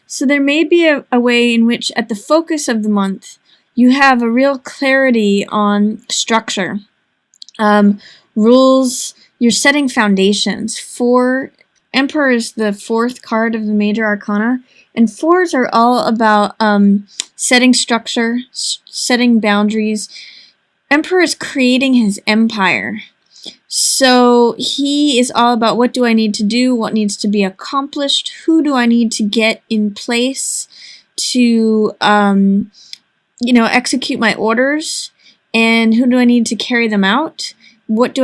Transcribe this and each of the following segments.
So there may be a way in which at the focus of the month, you have a real clarity on structure, rules, you're setting foundations. Emperor is the 4th card of the major arcana, and 4s are all about setting structure, setting boundaries. Emperor is creating his empire. So he is all about what do I need to do, what needs to be accomplished, who do I need to get in place to execute my orders, and who do I need to carry them out? What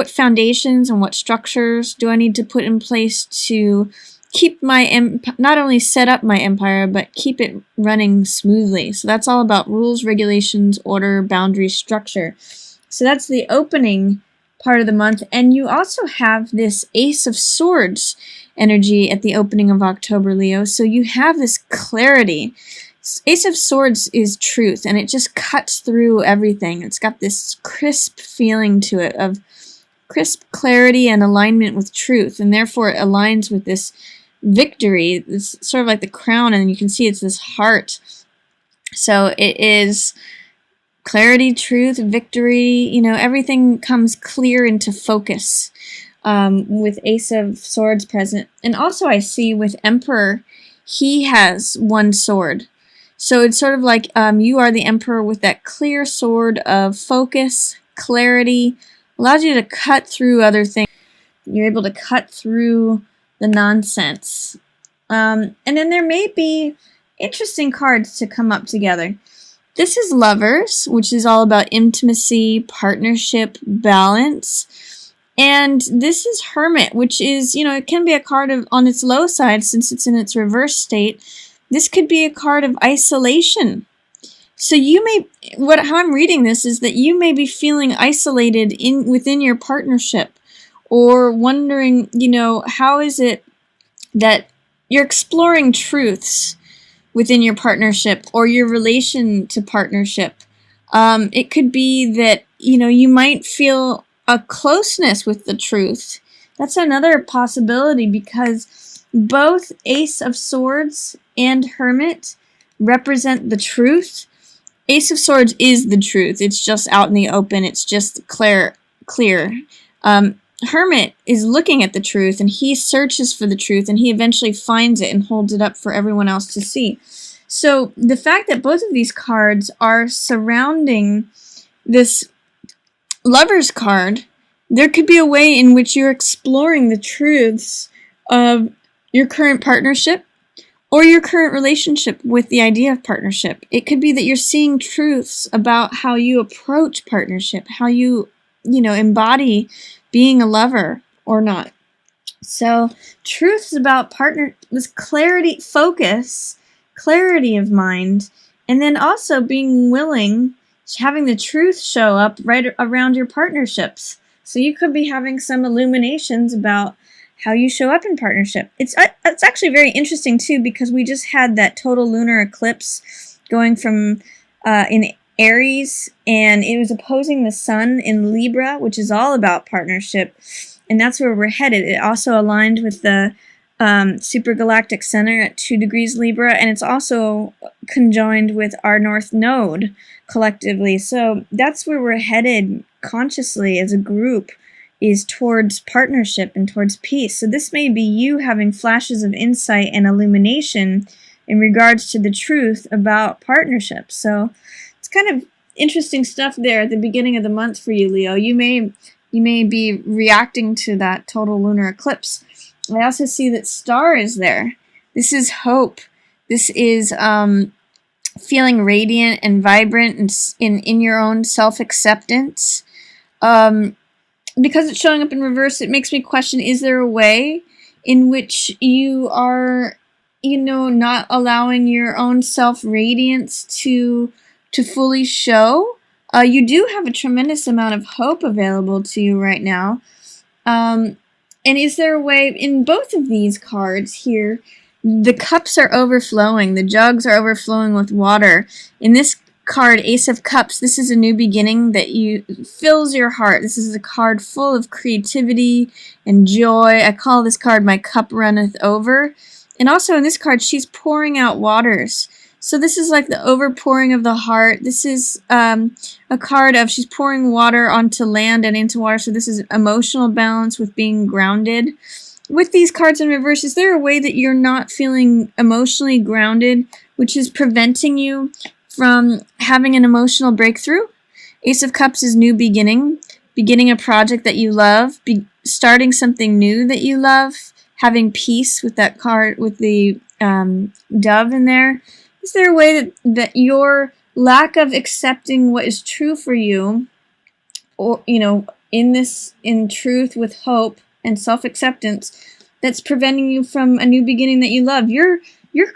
foundations and what structures do I need to put in place to keep not only set up my empire, but keep it running smoothly. So that's all about rules, regulations, order, boundaries, structure. So that's the opening part of the month. And you also have this Ace of Swords energy at the opening of October, Leo. So you have this clarity. Ace of Swords is truth, and it just cuts through everything. It's got this crisp feeling to it of crisp clarity and alignment with truth, and therefore it aligns with this victory. It's sort of like the crown, and you can see it's this heart. So it is clarity, truth, victory, everything comes clear into focus with Ace of Swords present. And also I see with Emperor, he has one sword. So it's sort of like you are the Emperor with that clear sword of focus, clarity, allows you to cut through other things. You're able to cut through the nonsense. And then there may be interesting cards to come up together. This is Lovers, which is all about intimacy, partnership, balance. And this is Hermit, which is, it can be a card on its low side since it's in its reverse state. This could be a card of isolation. So how I'm reading this is that you may be feeling isolated within your partnership, or wondering, how is it that you're exploring truths within your partnership or your relation to partnership. It could be that, you might feel a closeness with the truth. That's another possibility, because both Ace of Swords and Hermit represent the truth. Ace of Swords is the truth. It's just out in the open. It's just clear. Hermit is looking at the truth, and he searches for the truth, and he eventually finds it and holds it up for everyone else to see. So the fact that both of these cards are surrounding this Lovers card, there could be a way in which you're exploring the truths of your current partnership or your current relationship with the idea of partnership. It could be that you're seeing truths about how you approach partnership, how you embody being a lover or not. So truth is about this clarity, focus, clarity of mind, and then also being willing, having the truth show up right around your partnerships. So you could be having some illuminations about how you show up in partnership. It's actually very interesting too, because we just had that total lunar eclipse going from in Aries, and it was opposing the sun in Libra, which is all about partnership, and that's where we're headed. It also aligned with the supergalactic center at 2 degrees Libra, and it's also conjoined with our North Node collectively. So that's where we're headed consciously as a group, is towards partnership and towards peace. So this may be you having flashes of insight and illumination in regards to the truth about partnership. So it's kind of interesting stuff there at the beginning of the month for you, Leo. You may be reacting to that total lunar eclipse. I also see that Star is there. This is hope. This is feeling radiant and vibrant in your own self-acceptance. Because it's showing up in reverse, it makes me question, is there a way in which you are, not allowing your own self-radiance to fully show? You do have a tremendous amount of hope available to you right now. And is there a way, in both of these cards here, the cups are overflowing, the jugs are overflowing with water. In this card, Ace of Cups, this is a new beginning that fills your heart. This is a card full of creativity and joy. I call this card My Cup Runneth Over. And also in this card, she's pouring out waters. So this is like the overpouring of the heart. This is a card of she's pouring water onto land and into water. So this is emotional balance with being grounded. With these cards in reverse, is there a way that you're not feeling emotionally grounded, which is preventing you from having an emotional breakthrough? Ace of Cups is new beginning, beginning a project that you love, starting something new that you love, having peace with that card, with the dove in there. Is there a way that your lack of accepting what is true for you, or in truth with hope and self-acceptance, that's preventing you from a new beginning that you love? You're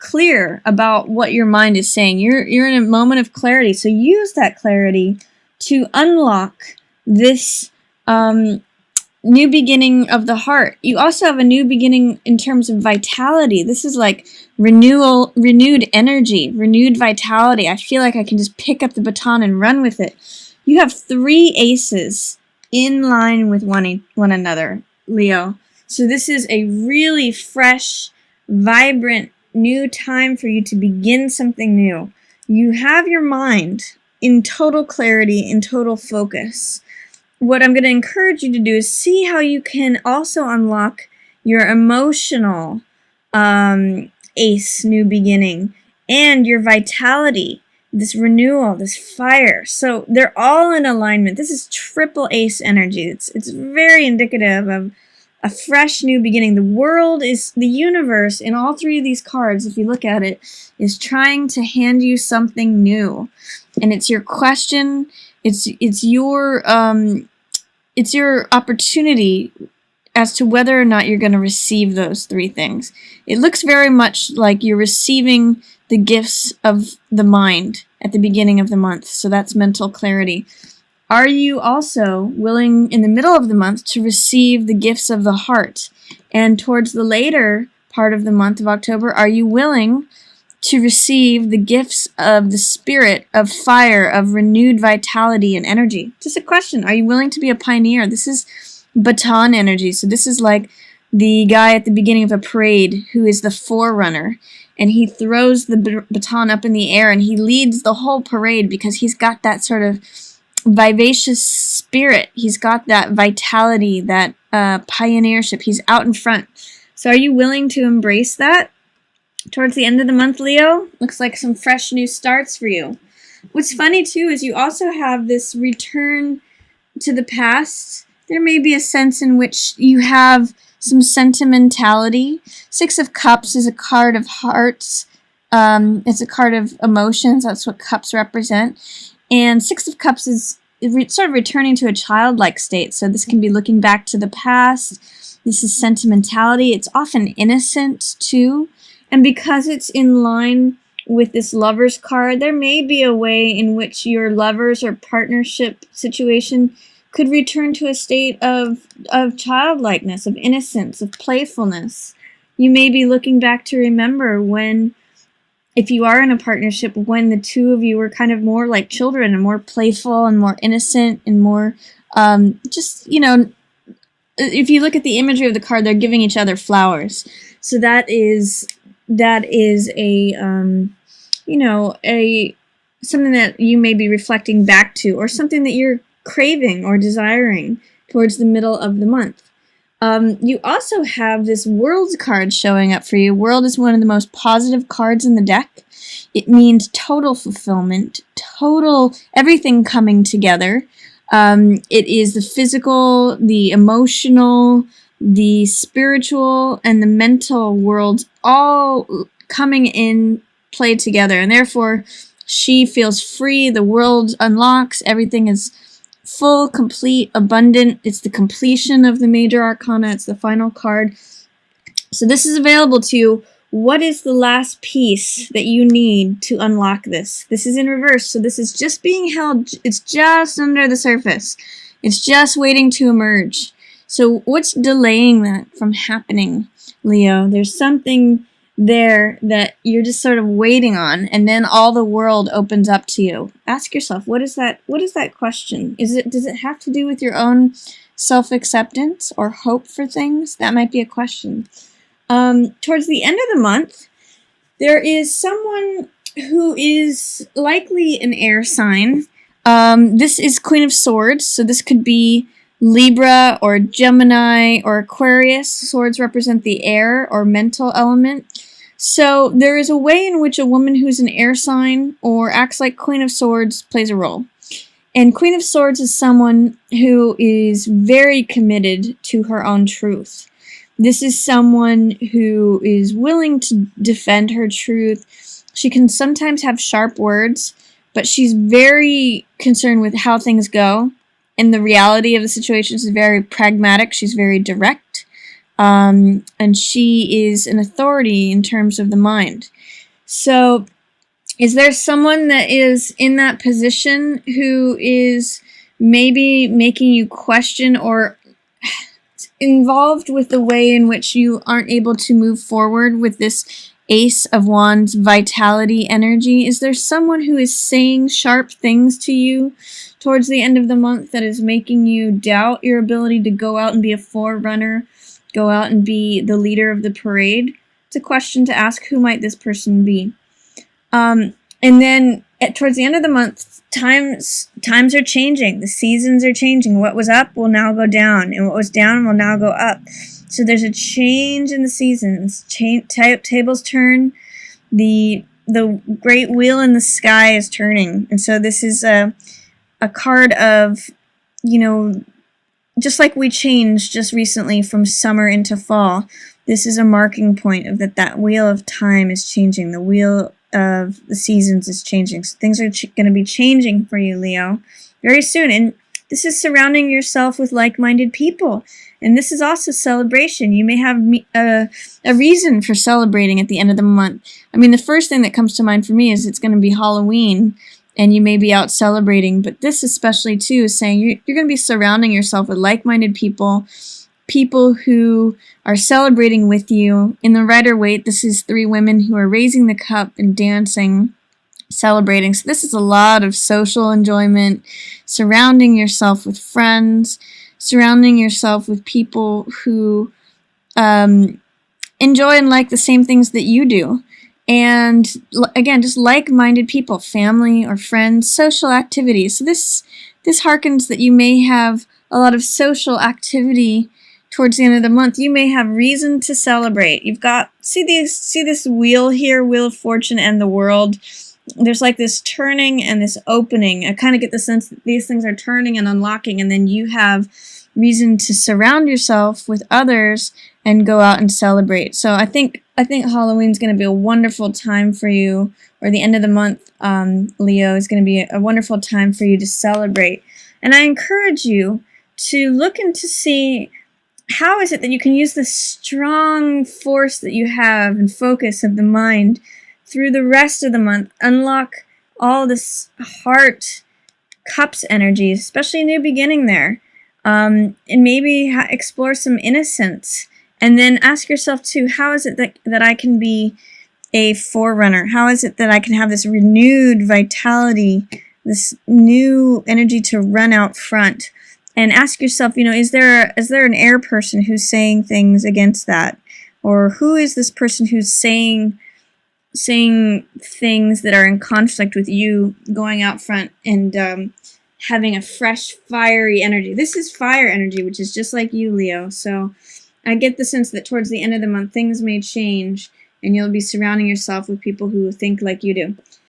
clear about what your mind is saying. You're in a moment of clarity. So use that clarity to unlock this new beginning of the heart. You also have a new beginning in terms of vitality. This is like renewed energy, renewed vitality. I feel like I can just pick up the baton and run with it. You have 3 aces in line with one another, Leo. So this is a really fresh, vibrant, new time for you to begin something new. You have your mind in total clarity, in total focus. What I'm going to encourage you to do is see how you can also unlock your emotional ace, new beginning, and your vitality, this renewal, this fire. So they're all in alignment. This is triple ace energy. It's very indicative of a fresh new beginning. The universe in all 3 of these cards, if you look at it, is trying to hand you something new. And it's your question, it's your opportunity as to whether or not you're going to receive those 3 things. It looks very much like you're receiving the gifts of the mind at the beginning of the month. So that's mental clarity. Are you also willing in the middle of the month to receive the gifts of the heart? And towards the later part of the month of October, are you willing to receive the gifts of the spirit, of fire, of renewed vitality and energy? Just a question. Are you willing to be a pioneer? This is baton energy. So this is like the guy at the beginning of a parade who is the forerunner, and he throws the baton up in the air and he leads the whole parade because he's got that sort of vivacious spirit. He's got that vitality, that pioneership. He's out in front. So are you willing to embrace that? Towards the end of the month, Leo, looks like some fresh new starts for you. What's funny too is you also have this return to the past. There may be a sense in which you have some sentimentality. 6 of Cups is a card of hearts. It's a card of emotions. That's what cups represent. And 6 of Cups is sort of returning to a childlike state. So this can be looking back to the past. This is sentimentality. It's often innocent too. And because it's in line with this Lovers card, there may be a way in which your lovers or partnership situation could return to a state of childlikeness, of innocence, of playfulness. You may be looking back to remember when, if you are in a partnership, when the 2 of you were kind of more like children and more playful and more innocent and more if you look at the imagery of the card, they're giving each other flowers. So that is a something that you may be reflecting back to, or something that you're craving or desiring towards the middle of the month. You also have this World card showing up for you. World is one of the most positive cards in the deck. It means total fulfillment, total everything coming together. It is the physical, the emotional, the spiritual, and the mental worlds all coming in play together. And therefore, she feels free. The world unlocks. Everything is full, complete, abundant. It's the completion of the major arcana. It's the final card. So this is available to you. What is the last piece that you need to unlock this? This is in reverse, so this is just being held. It's just under the surface. It's just waiting to emerge. So what's delaying that from happening, Leo? There's something there that you're just sort of waiting on, and then all the world opens up to you. Ask yourself, what is that question? Does it have to do with your own self-acceptance or hope for things? That might be a question. Towards the end of the month, there is someone who is likely an air sign. This is Queen of Swords, so this could be Libra or Gemini or Aquarius. Swords represent the air or mental element. So there is a way in which a woman who's an air sign or acts like Queen of Swords plays a role. And Queen of Swords is someone who is very committed to her own truth. This is someone who is willing to defend her truth. She can sometimes have sharp words, but she's very concerned with how things go. And the reality of the situation is very pragmatic. She's very direct. And she is an authority in terms of the mind. So is there someone that is in that position who is maybe making you question or involved with the way in which you aren't able to move forward with this Ace of Wands vitality energy? Is there someone who is saying sharp things to you towards the end of the month that is making you doubt your ability to go out and be a forerunner, go out and be the leader of the parade? It's a question to ask, who might this person be? And then towards the end of the month, times are changing. The seasons are changing. What was up will now go down, and what was down will now go up. So there's a change in the seasons. Tables turn. The great wheel in the sky is turning. And so this is a card of, you know, just like we changed just recently from summer into fall, this is a marking point of that wheel of time is changing. The wheel of the seasons is changing. So things are going to be changing for you, Leo, very soon. And this is surrounding yourself with like-minded people. And this is also celebration. You may have a reason for celebrating at the end of the month. I mean, the first thing that comes to mind for me is it's going to be Halloween, and you may be out celebrating. But this especially, too, is saying you're going to be surrounding yourself with like-minded people, people who are celebrating with you. In the Rider-Waite, this is 3 women who are raising the cup and dancing, celebrating. So this is a lot of social enjoyment, surrounding yourself with friends, surrounding yourself with people who enjoy and like the same things that you do. And again, just like-minded people, family or friends, social activities. So this harkens that you may have a lot of social activity towards the end of the month. You may have reason to celebrate. You've got, see this wheel here, Wheel of Fortune and the World. There's like this turning and this opening. I kind of get the sense that these things are turning and unlocking, and then you have reason to surround yourself with others and go out and celebrate. So I think Halloween's going to be a wonderful time for you, or the end of the month, Leo, is going to be a wonderful time for you to celebrate. And I encourage you to look and to see how is it that you can use the strong force that you have and focus of the mind through the rest of the month, unlock all this heart cups energy, especially a new beginning there, and maybe explore some innocence, and then ask yourself too, how is it that I can be a forerunner? How is it that I can have this renewed vitality, this new energy to run out front? And ask yourself, you know, is there an air person who's saying things against that? Or who is this person who's saying things that are in conflict with you going out front and having a fresh, fiery energy? This is fire energy, which is just like you, Leo. So I get the sense that towards the end of the month, things may change, and you'll be surrounding yourself with people who think like you do.